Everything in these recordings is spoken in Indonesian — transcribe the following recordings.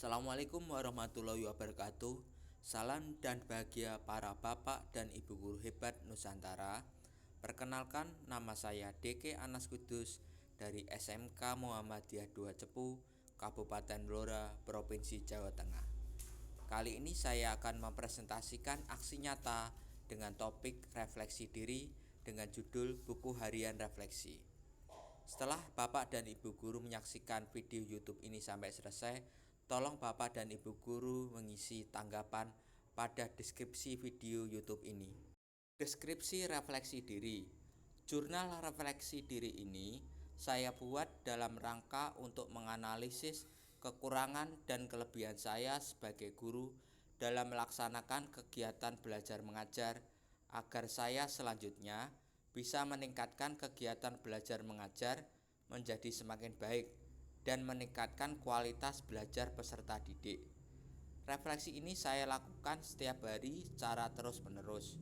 Assalamualaikum warahmatullahi wabarakatuh. Salam dan bahagia para bapak dan ibu guru hebat Nusantara. Perkenalkan, nama saya DK Anas Kudus dari SMK Muhammadiyah 2 Cepu, Kabupaten Blora, Provinsi Jawa Tengah. Kali ini saya akan mempresentasikan aksi nyata dengan topik refleksi diri dengan judul Buku Harian Refleksi. Setelah Bapak dan Ibu Guru menyaksikan video YouTube ini sampai selesai, tolong Bapak dan Ibu Guru mengisi tanggapan pada deskripsi video YouTube ini. Deskripsi refleksi diri. Jurnal refleksi diri ini saya buat dalam rangka untuk menganalisis kekurangan dan kelebihan saya sebagai guru dalam melaksanakan kegiatan belajar mengajar agar saya selanjutnya bisa meningkatkan kegiatan belajar mengajar menjadi semakin baik dan meningkatkan kualitas belajar peserta didik. Refleksi ini saya lakukan setiap hari secara terus-menerus.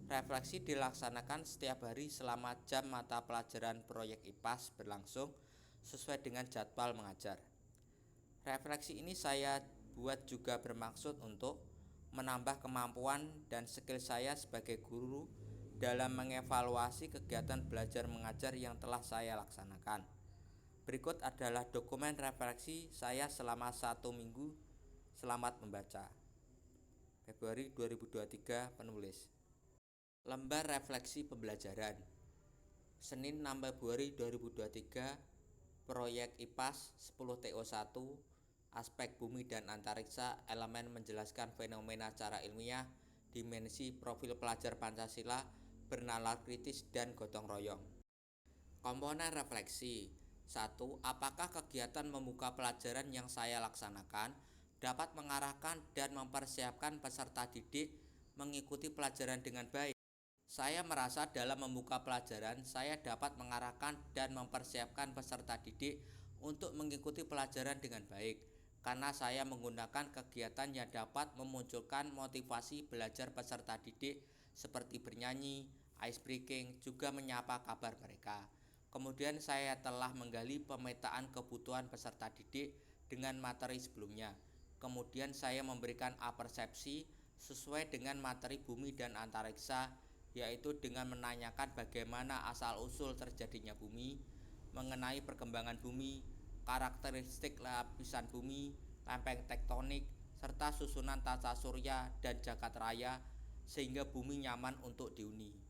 Refleksi dilaksanakan setiap hari selama jam mata pelajaran proyek IPAS berlangsung sesuai dengan jadwal mengajar. Refleksi ini saya buat juga bermaksud untuk menambah kemampuan dan skill saya sebagai guru dalam mengevaluasi kegiatan belajar mengajar yang telah saya laksanakan. Berikut adalah dokumen refleksi saya selama 1 minggu. Selamat membaca. Februari 2023, penulis. Lembar refleksi pembelajaran. Senin 6 Februari 2023, proyek IPAS 10 TO1, aspek bumi dan antariksa, elemen menjelaskan fenomena secara ilmiah, dimensi profil pelajar Pancasila, bernalar kritis dan gotong royong. Komponen refleksi. 1. Apakah kegiatan membuka pelajaran yang saya laksanakan dapat mengarahkan dan mempersiapkan peserta didik mengikuti pelajaran dengan baik? Saya merasa dalam membuka pelajaran saya dapat mengarahkan dan mempersiapkan peserta didik untuk mengikuti pelajaran dengan baik karena saya menggunakan kegiatan yang dapat memunculkan motivasi belajar peserta didik seperti bernyanyi, ice breaking, juga menyapa kabar mereka. Kemudian saya telah menggali pemetaan kebutuhan peserta didik dengan materi sebelumnya. Kemudian saya memberikan apersepsi sesuai dengan materi bumi dan antariksa, yaitu dengan menanyakan bagaimana asal-usul terjadinya bumi, mengenai perkembangan bumi, karakteristik lapisan bumi, lempeng tektonik, serta susunan tata surya dan jagat raya sehingga bumi nyaman untuk dihuni.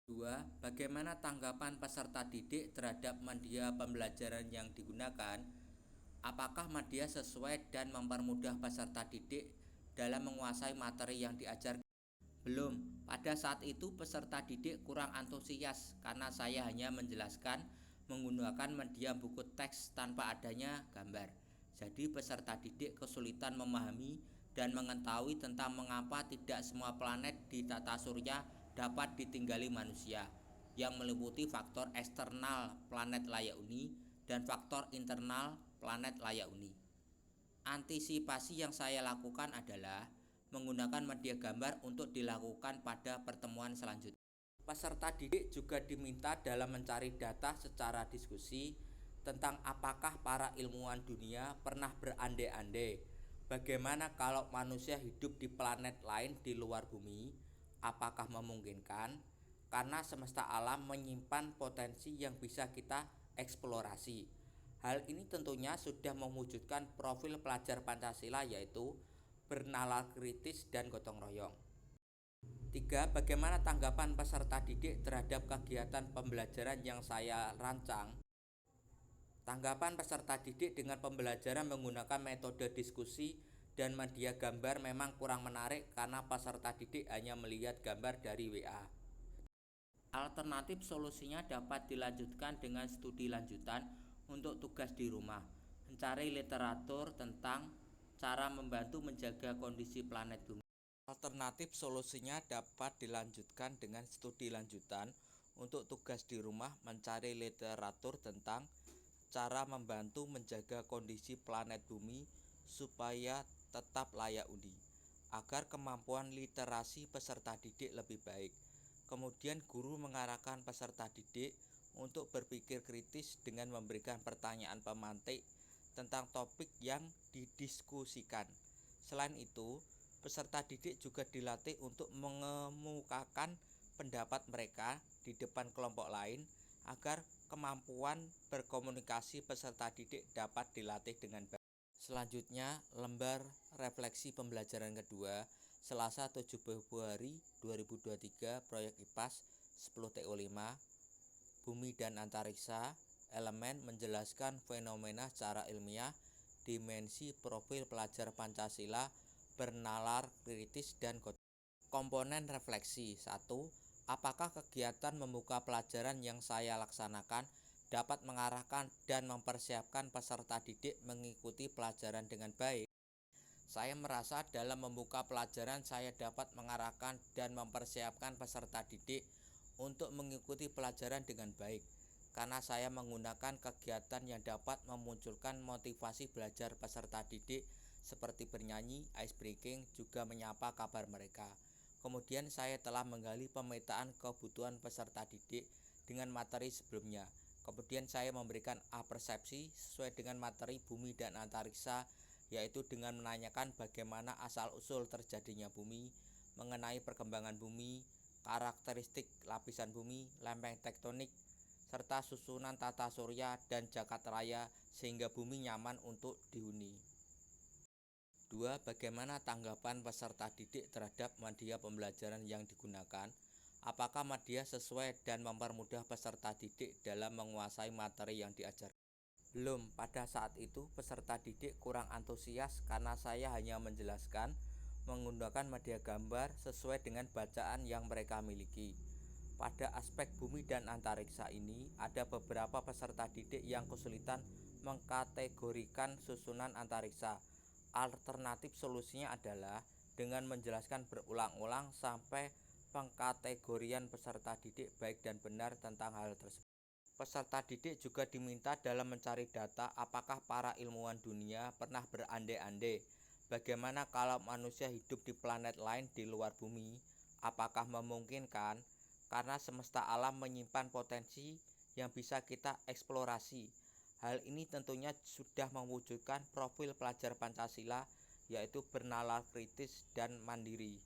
2. Bagaimana tanggapan peserta didik terhadap media pembelajaran yang digunakan? Apakah media sesuai dan mempermudah peserta didik dalam menguasai materi yang diajarkan? Belum. Pada saat itu peserta didik kurang antusias karena saya hanya menjelaskan menggunakan media buku teks tanpa adanya gambar. Jadi peserta didik kesulitan memahami dan mengetahui tentang mengapa tidak semua planet di tata surya dapat ditinggali manusia, yang meliputi faktor eksternal planet layak huni dan faktor internal planet layak huni. Antisipasi yang saya lakukan adalah menggunakan media gambar untuk dilakukan pada pertemuan selanjutnya. Peserta didik juga diminta dalam mencari data secara diskusi tentang apakah para ilmuwan dunia pernah berandai-andai bagaimana kalau manusia hidup di planet lain di luar bumi. Apakah memungkinkan? Karena semesta alam menyimpan potensi yang bisa kita eksplorasi. Hal ini tentunya sudah mewujudkan profil pelajar Pancasila, yaitu bernalar kritis dan gotong royong. 3. Bagaimana tanggapan peserta didik terhadap kegiatan pembelajaran yang saya rancang? Tanggapan peserta didik dengan pembelajaran menggunakan metode diskusi dan media gambar memang kurang menarik karena peserta didik hanya melihat gambar dari WA. Alternatif solusinya dapat dilanjutkan dengan studi lanjutan untuk tugas di rumah, mencari literatur tentang cara membantu menjaga kondisi planet bumi. Alternatif solusinya dapat dilanjutkan dengan studi lanjutan untuk tugas di rumah, mencari literatur tentang cara membantu menjaga kondisi planet bumi supaya tetap layak huni, agar kemampuan literasi peserta didik lebih baik. Kemudian guru mengarahkan peserta didik untuk berpikir kritis dengan memberikan pertanyaan pemantik tentang topik yang didiskusikan. Selain itu, peserta didik juga dilatih untuk mengemukakan pendapat mereka di depan kelompok lain agar kemampuan berkomunikasi peserta didik dapat dilatih dengan baik. Selanjutnya, lembar refleksi pembelajaran kedua, Selasa 7 Februari 2023, proyek IPAS 10 TO5, Bumi dan Antariksa, elemen menjelaskan fenomena secara ilmiah, dimensi profil pelajar Pancasila, bernalar kritis dan komponen refleksi. 1. Apakah kegiatan membuka pelajaran yang saya laksanakan dapat mengarahkan dan mempersiapkan peserta didik mengikuti pelajaran dengan baik? Saya merasa dalam membuka pelajaran saya dapat mengarahkan dan mempersiapkan peserta didik untuk mengikuti pelajaran dengan baik, karena saya menggunakan kegiatan yang dapat memunculkan motivasi belajar peserta didik seperti bernyanyi, ice breaking, juga menyapa kabar mereka. Kemudian saya telah menggali pemetaan kebutuhan peserta didik dengan materi sebelumnya. Kemudian saya memberikan persepsi sesuai dengan materi Bumi dan Antariksa, yaitu dengan menanyakan bagaimana asal-usul terjadinya bumi, mengenai perkembangan bumi, karakteristik lapisan bumi, lempeng tektonik, serta susunan tata surya dan jagat raya sehingga bumi nyaman untuk dihuni. 2. Bagaimana tanggapan peserta didik terhadap media pembelajaran yang digunakan? Apakah media sesuai dan mempermudah peserta didik dalam menguasai materi yang diajarkan? Belum, pada saat itu peserta didik kurang antusias karena saya hanya menjelaskan menggunakan media gambar sesuai dengan bacaan yang mereka miliki. Pada aspek bumi dan antariksa ini, ada beberapa peserta didik yang kesulitan mengkategorikan susunan antariksa. Alternatif solusinya adalah dengan menjelaskan berulang-ulang sampai pengkategorian peserta didik baik dan benar tentang hal tersebut. Peserta didik juga diminta dalam mencari data apakah para ilmuwan dunia pernah berandai-andai bagaimana kalau manusia hidup di planet lain di luar bumi. Apakah memungkinkan? Karena semesta alam menyimpan potensi yang bisa kita eksplorasi. Hal ini tentunya sudah mewujudkan profil pelajar Pancasila, yaitu bernalar kritis dan mandiri.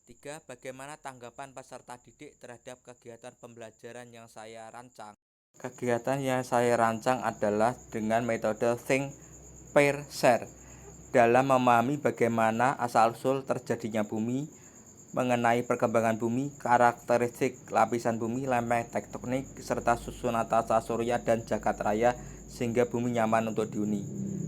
3. Bagaimana tanggapan peserta didik terhadap kegiatan pembelajaran yang saya rancang? Kegiatan yang saya rancang adalah dengan metode Think, Pair, Share dalam memahami bagaimana asal-usul terjadinya bumi, mengenai perkembangan bumi, karakteristik lapisan bumi, lempeng tektonik, serta susunan tata surya dan jagat raya sehingga bumi nyaman untuk dihuni.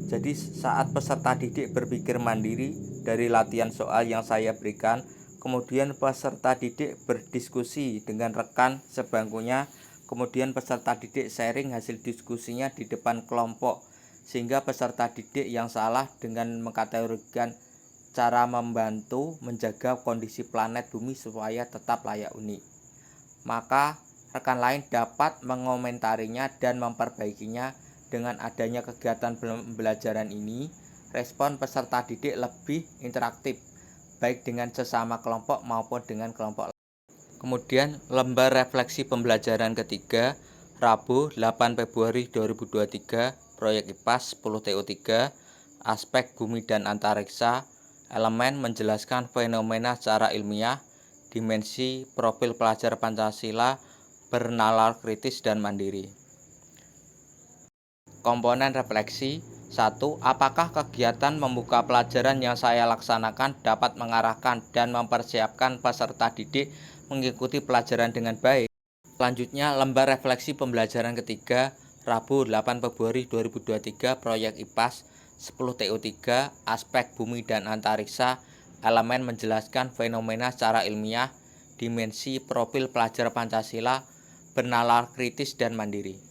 Jadi saat peserta didik berpikir mandiri dari latihan soal yang saya berikan, kemudian peserta didik berdiskusi dengan rekan sebangkunya, kemudian peserta didik sharing hasil diskusinya di depan kelompok, sehingga peserta didik yang salah dengan mengkategorikan cara membantu menjaga kondisi planet bumi supaya tetap layak huni, maka rekan lain dapat mengomentarinya dan memperbaikinya. Dengan adanya kegiatan pembelajaran ini, respon peserta didik lebih interaktif, baik dengan sesama kelompok maupun dengan kelompok lain. Kemudian lembar refleksi pembelajaran ketiga, Rabu 8 Februari 2023, proyek IPAS 10 TO3, aspek bumi dan antariksa, elemen menjelaskan fenomena secara ilmiah, dimensi profil pelajar Pancasila, bernalar kritis dan mandiri. Komponen refleksi. 1. Apakah kegiatan membuka pelajaran yang saya laksanakan dapat mengarahkan dan mempersiapkan peserta didik mengikuti pelajaran dengan baik? Selanjutnya, lembar refleksi pembelajaran ketiga, Rabu 8 Februari 2023, proyek IPAS 10 TO3, aspek bumi dan antariksa, elemen menjelaskan fenomena secara ilmiah, dimensi profil pelajar Pancasila, bernalar kritis dan mandiri.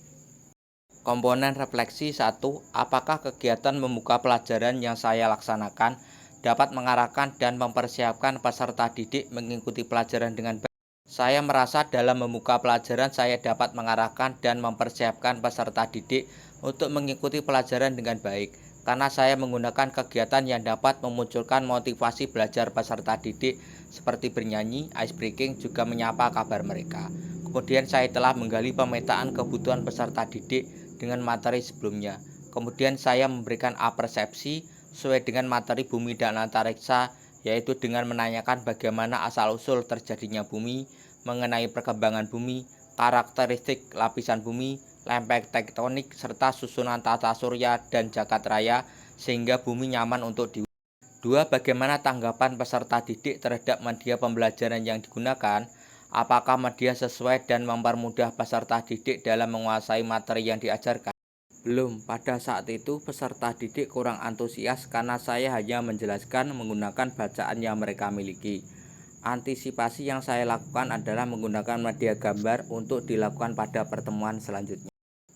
Komponen refleksi. 1. Apakah kegiatan membuka pelajaran yang saya laksanakan dapat mengarahkan dan mempersiapkan peserta didik mengikuti pelajaran dengan baik? Saya merasa dalam membuka pelajaran saya dapat mengarahkan dan mempersiapkan peserta didik untuk mengikuti pelajaran dengan baik, karena saya menggunakan kegiatan yang dapat memunculkan motivasi belajar peserta didik seperti bernyanyi, ice breaking, juga menyapa kabar mereka. Kemudian saya telah menggali pemetaan kebutuhan peserta didik dengan materi sebelumnya. Kemudian saya memberikan apersepsi sesuai dengan materi bumi dan antariksa, yaitu dengan menanyakan bagaimana asal-usul terjadinya bumi, mengenai perkembangan bumi, karakteristik lapisan bumi, lempeng tektonik, serta susunan tata surya dan jagat raya, sehingga bumi nyaman untuk di. Dua, bagaimana tanggapan peserta didik terhadap media pembelajaran yang digunakan? Apakah media sesuai dan mempermudah peserta didik dalam menguasai materi yang diajarkan? Belum, pada saat itu peserta didik kurang antusias karena saya hanya menjelaskan menggunakan bacaan yang mereka miliki. Antisipasi yang saya lakukan adalah menggunakan media gambar untuk dilakukan pada pertemuan selanjutnya.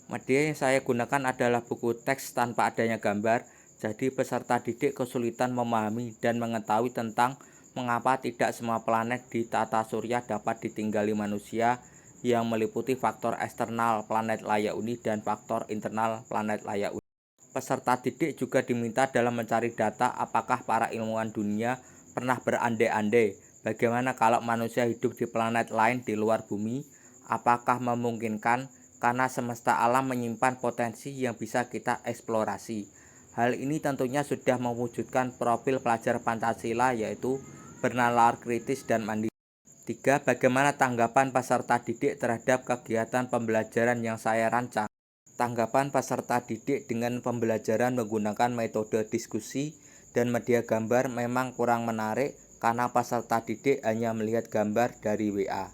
Media yang saya gunakan adalah buku teks tanpa adanya gambar, jadi peserta didik kesulitan memahami dan mengetahui tentang mengapa tidak semua planet di tata surya dapat ditinggali manusia, yang meliputi faktor eksternal planet layak huni dan faktor internal planet layak huni. Peserta didik juga diminta dalam mencari data apakah para ilmuwan dunia pernah berandai-andai bagaimana kalau manusia hidup di planet lain di luar bumi, apakah memungkinkan karena semesta alam menyimpan potensi yang bisa kita eksplorasi. Hal ini tentunya sudah mewujudkan profil pelajar Pancasila, yaitu bernalar kritis dan mandiri. 3. Bagaimana tanggapan peserta didik terhadap kegiatan pembelajaran yang saya rancang? Tanggapan peserta didik dengan pembelajaran menggunakan metode diskusi dan media gambar memang kurang menarik karena peserta didik hanya melihat gambar dari WA.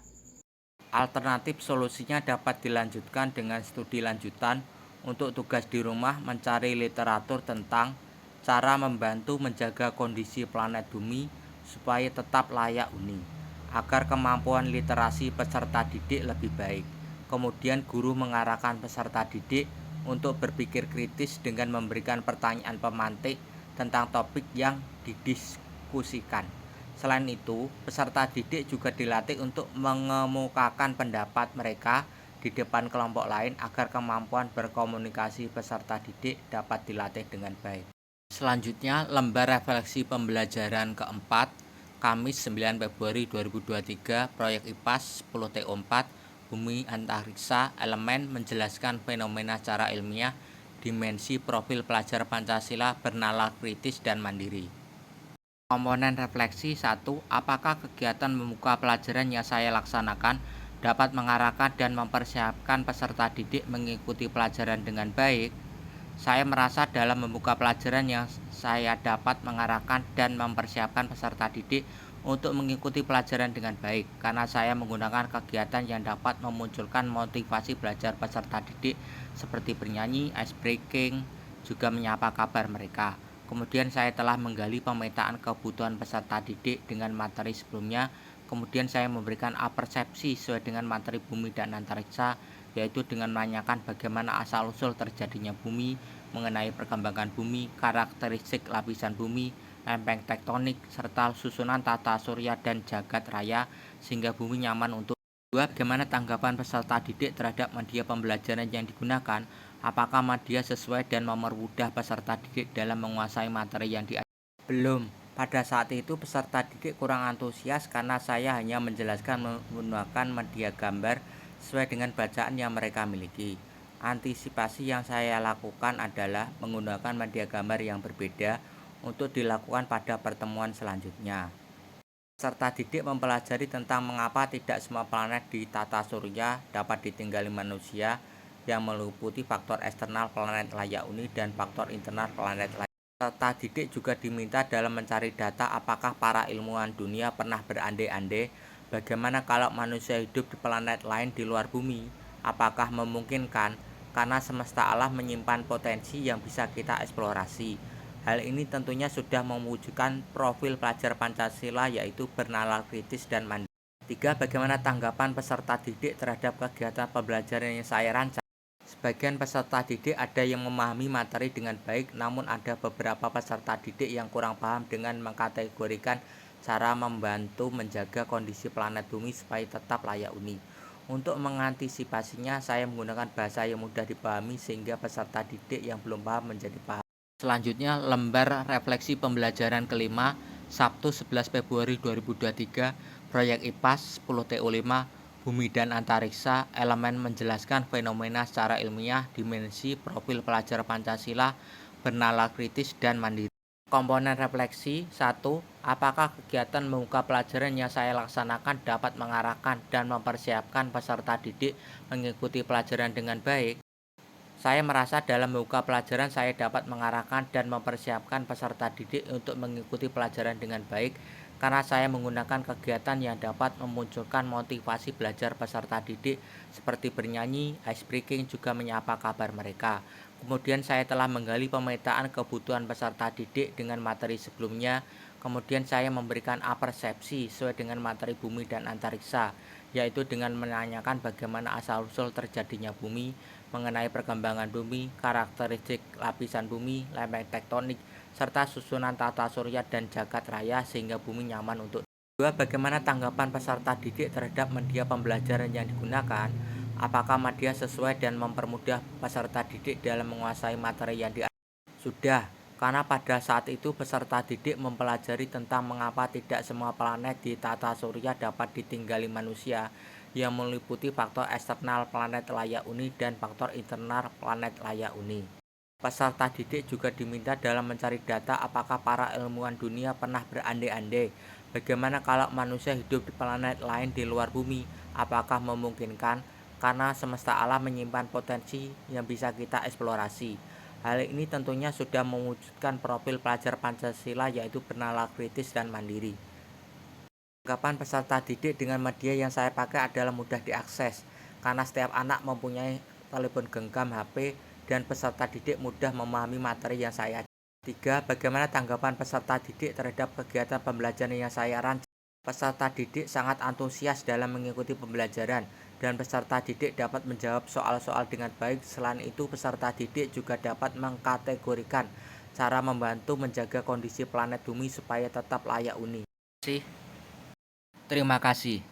Alternatif solusinya dapat dilanjutkan dengan studi lanjutan untuk tugas di rumah mencari literatur tentang cara membantu menjaga kondisi planet bumi supaya tetap layak huni, agar kemampuan literasi peserta didik lebih baik. Kemudian guru mengarahkan peserta didik untuk berpikir kritis dengan memberikan pertanyaan pemantik tentang topik yang didiskusikan. Selain itu, peserta didik juga dilatih untuk mengemukakan pendapat mereka di depan kelompok lain agar kemampuan berkomunikasi peserta didik dapat dilatih dengan baik. Selanjutnya, lembar refleksi pembelajaran keempat, Kamis 9 Februari 2023, proyek IPAS 10TO4, Bumi Antariksa Elemen, menjelaskan fenomena secara ilmiah, dimensi profil pelajar Pancasila bernalar kritis dan mandiri. Komponen refleksi 1. Apakah kegiatan membuka pelajaran yang saya laksanakan dapat mengarahkan dan mempersiapkan peserta didik mengikuti pelajaran dengan baik? Saya merasa dalam membuka pelajaran yang saya dapat mengarahkan dan mempersiapkan peserta didik untuk mengikuti pelajaran dengan baik, karena saya menggunakan kegiatan yang dapat memunculkan motivasi belajar peserta didik seperti bernyanyi, ice breaking, juga menyapa kabar mereka. Kemudian saya telah menggali pemetaan kebutuhan peserta didik dengan materi sebelumnya. Kemudian saya memberikan apersepsi sesuai dengan materi bumi dan antariksa, yaitu dengan menanyakan bagaimana asal-usul terjadinya bumi, mengenai perkembangan bumi, karakteristik lapisan bumi, lempeng tektonik, serta susunan tata surya dan jagat raya, sehingga bumi nyaman untuk. 2. Bagaimana tanggapan peserta didik terhadap media pembelajaran yang digunakan? Apakah media sesuai dan mempermudah peserta didik dalam menguasai materi yang diajarkan? Belum. Pada saat itu peserta didik kurang antusias karena saya hanya menjelaskan menggunakan media gambar sesuai dengan bacaan yang mereka miliki. Antisipasi yang saya lakukan adalah menggunakan media gambar yang berbeda untuk dilakukan pada pertemuan selanjutnya. Peserta didik mempelajari tentang mengapa tidak semua planet di tata surya dapat ditinggali manusia, yang meliputi faktor eksternal planet layak huni dan faktor internal planet layak. Peserta didik juga diminta dalam mencari data apakah para ilmuwan dunia pernah berandai-andai bagaimana kalau manusia hidup di planet lain di luar bumi, apakah memungkinkan karena semesta alam menyimpan potensi yang bisa kita eksplorasi. Hal ini tentunya sudah mewujudkan profil pelajar Pancasila, yaitu bernalar kritis dan mandiri. 3. Bagaimana tanggapan peserta didik terhadap kegiatan pembelajaran yang saya rancang? Sebagian peserta didik ada yang memahami materi dengan baik, namun ada beberapa peserta didik yang kurang paham dengan mengkategorikan cara membantu menjaga kondisi planet bumi supaya tetap layak huni. Untuk mengantisipasinya, saya menggunakan bahasa yang mudah dipahami sehingga peserta didik yang belum paham menjadi paham. Selanjutnya, lembar refleksi pembelajaran kelima, Sabtu 11 Februari 2023, proyek IPAS 10TO5, Bumi dan Antariksa, elemen menjelaskan fenomena secara ilmiah, dimensi, profil pelajar Pancasila, bernalar kritis, dan mandiri. Komponen refleksi 1. Apakah kegiatan membuka pelajaran yang saya laksanakan dapat mengarahkan dan mempersiapkan peserta didik mengikuti pelajaran dengan baik? Saya merasa dalam membuka pelajaran saya dapat mengarahkan dan mempersiapkan peserta didik untuk mengikuti pelajaran dengan baik karena saya menggunakan kegiatan yang dapat memunculkan motivasi belajar peserta didik seperti bernyanyi, ice breaking, juga menyapa kabar mereka. Kemudian saya telah menggali pemetaan kebutuhan peserta didik dengan materi sebelumnya. Kemudian saya memberikan persepsi sesuai dengan materi bumi dan antariksa, yaitu dengan menanyakan bagaimana asal-usul terjadinya bumi, mengenai perkembangan bumi, karakteristik lapisan bumi, lempeng tektonik, serta susunan tata surya dan jagat raya sehingga bumi nyaman untuk. Kedua, bagaimana tanggapan peserta didik terhadap media pembelajaran yang digunakan? Apakah media sesuai dan mempermudah peserta didik dalam menguasai materi yang sudah, karena pada saat itu peserta didik mempelajari tentang mengapa tidak semua planet di tata surya dapat ditinggali manusia, yang meliputi faktor eksternal planet layak huni dan faktor internal planet layak huni. Peserta didik juga diminta dalam mencari data apakah para ilmuwan dunia pernah berandai-andai bagaimana kalau manusia hidup di planet lain di luar bumi, apakah memungkinkan karena semesta alam menyimpan potensi yang bisa kita eksplorasi. Hal ini tentunya sudah mewujudkan profil pelajar Pancasila yaitu bernalar kritis dan mandiri. Tanggapan peserta didik dengan media yang saya pakai adalah mudah diakses karena setiap anak mempunyai telepon genggam HP dan peserta didik mudah memahami materi yang saya. 3. Bagaimana tanggapan peserta didik terhadap kegiatan pembelajaran yang saya rancang? Peserta didik sangat antusias dalam mengikuti pembelajaran dan peserta didik dapat menjawab soal-soal dengan baik. Selain itu, peserta didik juga dapat mengkategorikan cara membantu menjaga kondisi planet bumi supaya tetap layak huni. Terima kasih.